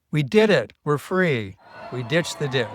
We did it. We're free. We ditched the dish.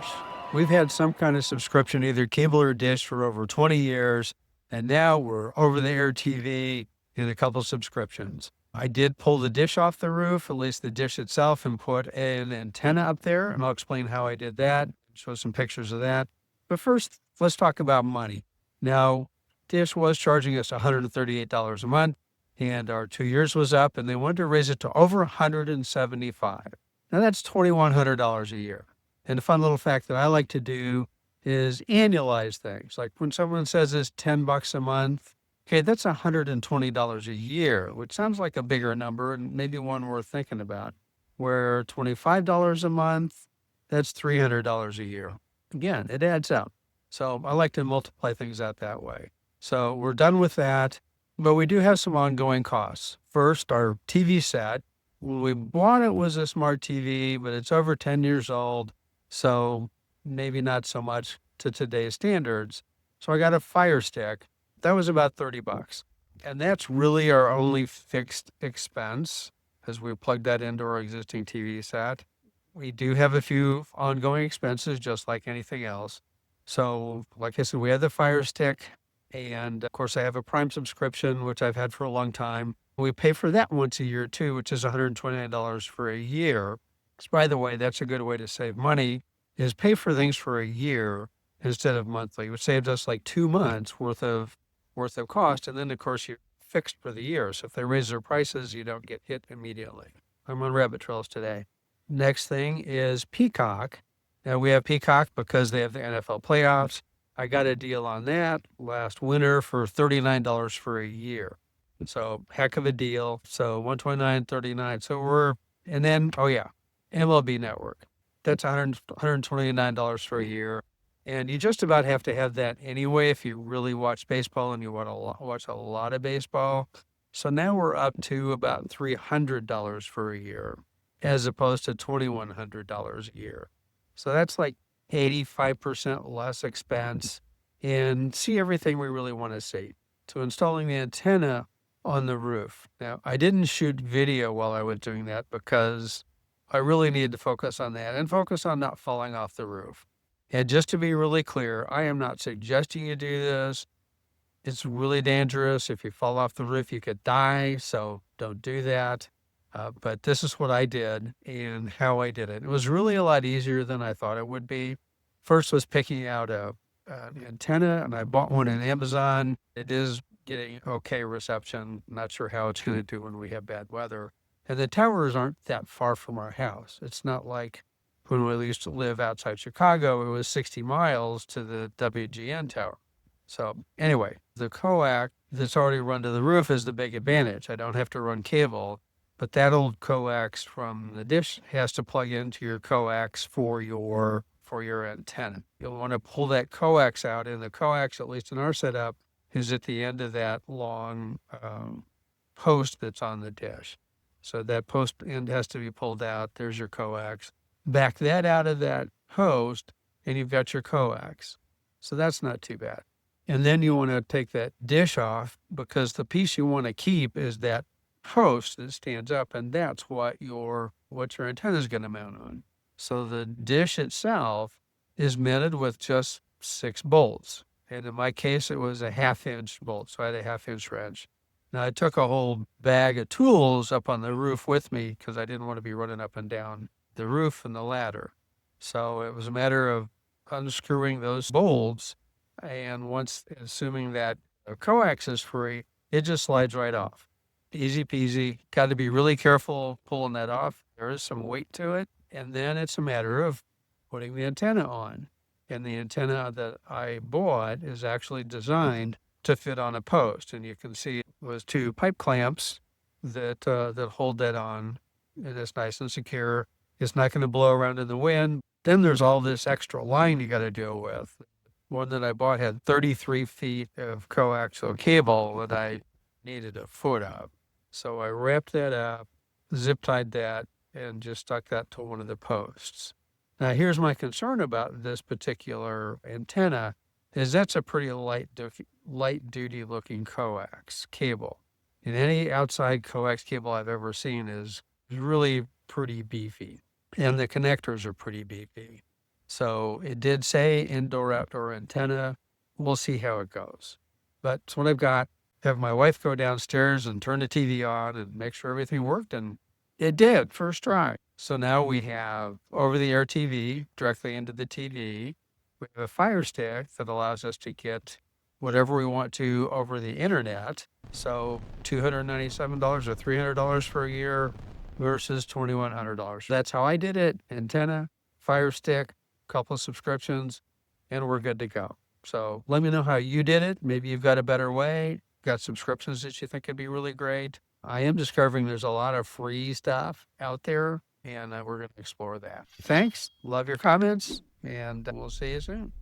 We've had some kind of subscription, either cable or dish, for over 20 years. And now we're over the air TV and a couple subscriptions. I did pull the dish off the roof, at least the dish itself, and put an antenna up there. And I'll explain how I did that, show some pictures of that. But first, let's talk about money. Now, Dish was charging us $138 a month, and our 2 years was up, and they wanted to raise it to over $175. Now that's $2,100 a year. And a fun little fact that I like to do is annualize things. Like when someone says it's $10 a month, okay, that's $120 a year, which sounds like a bigger number and maybe one worth thinking about. Where $25 a month, that's $300 a year. Again, it adds up. So I like to multiply things out that way. So we're done with that, but we do have some ongoing costs. First, our TV set. When we bought it was a smart TV, but it's over 10 years old, so maybe not so much to today's standards. So I got a Fire Stick. That was about $30. And that's really our only fixed expense as we plug that into our existing TV set. We do have a few ongoing expenses, just like anything else. So, like I said, we have the Fire Stick. And of course, I have a Prime subscription, which I've had for a long time. We pay for that once a year too, which is $129 for a year. So by the way, that's a good way to save money, is pay for things for a year instead of monthly, which saves us like 2 months worth of cost. And then of course you're fixed for the year. So if they raise their prices, you don't get hit immediately. I'm on rabbit trails today. Next thing is Peacock. Now we have Peacock because they have the NFL playoffs. I got a deal on that last winter for $39 for a year. So heck of a deal. So 129, 39. So and then, oh yeah, MLB Network. That's $129 for a year. And you just about have to have that anyway if you really watch baseball and you want to watch a lot of baseball. So now we're up to about $300 for a year as opposed to $2,100 a year. So that's like 85% less expense and see everything we really want to see. So installing the antenna on the roof. Now, I didn't shoot video while I was doing that because I really needed to focus on that and focus on not falling off the roof. And just to be really clear, I am not suggesting you do this. It's really dangerous. If you fall off the roof, you could die. So don't do that. But this is what I did and how I did it. It was really a lot easier than I thought it would be. First was picking out an antenna, and I bought one on Amazon. It is getting okay reception. Not sure how it's going to do when we have bad weather. And the towers aren't that far from our house. It's not like when we used to live outside Chicago, it was 60 miles to the WGN tower. So anyway, the coax that's already run to the roof is the big advantage. I don't have to run cable. But that old coax from the dish has to plug into your coax for your antenna. You'll want to pull that coax out, and the coax, at least in our setup, is at the end of that long post that's on the dish. So that post end has to be pulled out. There's your coax. Back that out of that post, and you've got your coax. So that's not too bad. And then you want to take that dish off because the piece you want to keep is that post that stands up, and that's what your antenna is going to mount on. So the dish itself is mounted with just 6 bolts. And in my case, it was a 1/2-inch bolt. So I had a 1/2-inch wrench. Now I took a whole bag of tools up on the roof with me because I didn't want to be running up and down the roof and the ladder. So it was a matter of unscrewing those bolts. And assuming that the coax is free, it just slides right off. Easy peasy. Got to be really careful pulling that off. There is some weight to it. And then it's a matter of putting the antenna on. And the antenna that I bought is actually designed to fit on a post. And you can see it was 2 pipe clamps that hold that on. And it's nice and secure. It's not going to blow around in the wind. Then there's all this extra line you got to deal with. One that I bought had 33 feet of coaxial cable that I needed a foot of. So I wrapped that up, zip tied that, and just stuck that to one of the posts. Now here's my concern about this particular antenna is that's a pretty light duty looking coax cable. And any outside coax cable I've ever seen is really pretty beefy. and the connectors are pretty beefy. So it did say indoor-outdoor antenna. We'll see how it goes. But it's what I've got. Have my wife go downstairs and turn the TV on and make sure everything worked, and it did, first try. So now we have over-the-air TV directly into the TV. We have a Fire Stick that allows us to get whatever we want to over the internet. So $297 or $300 for a year versus $2,100. That's how I did it. Antenna, Fire Stick, couple of subscriptions, and we're good to go. So let me know how you did it. Maybe you've got a better way, got subscriptions that you think could be really great. I am discovering there's a lot of free stuff out there, and we're going to explore that. Thanks. Love your comments, and we'll see you soon.